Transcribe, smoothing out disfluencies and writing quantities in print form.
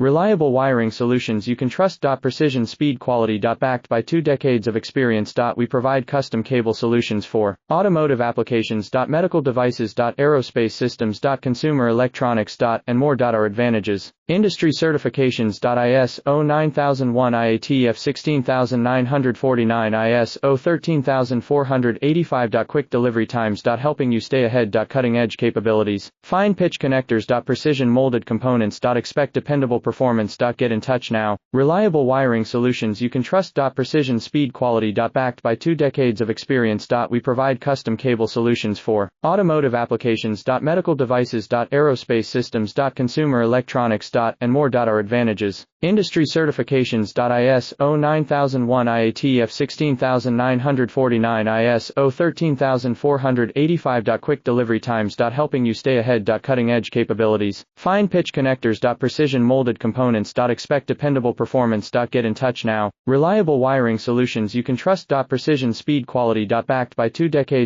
Reliable wiring solutions you can trust. Precision speed quality. Backed by 2 decades of experience. We provide custom cable solutions for automotive applications. Medical devices. Aerospace systems. Consumer electronics. And more. Our advantages: industry certifications. ISO 9001 IATF 16949 ISO 13485. Quick delivery times. Helping you stay ahead. Cutting edge capabilities: fine pitch connectors. Precision molded components. Expect dependable performance. Get in touch now. Reliable wiring solutions you can trust. Precision speed quality. Backed by 2 decades of experience. We provide custom cable solutions for automotive applications. Medical devices. Aerospace systems. Consumer electronics. And more. Our advantages: industry certifications. ISO 9001 IATF 16949 ISO 13485. Quick delivery times. Helping you stay ahead. Cutting edge capabilities: fine pitch connectors. Precision molded components. Expect dependable performance. Get in touch now. Reliable wiring solutions you can trust. Precision speed quality. Backed by 2 decades of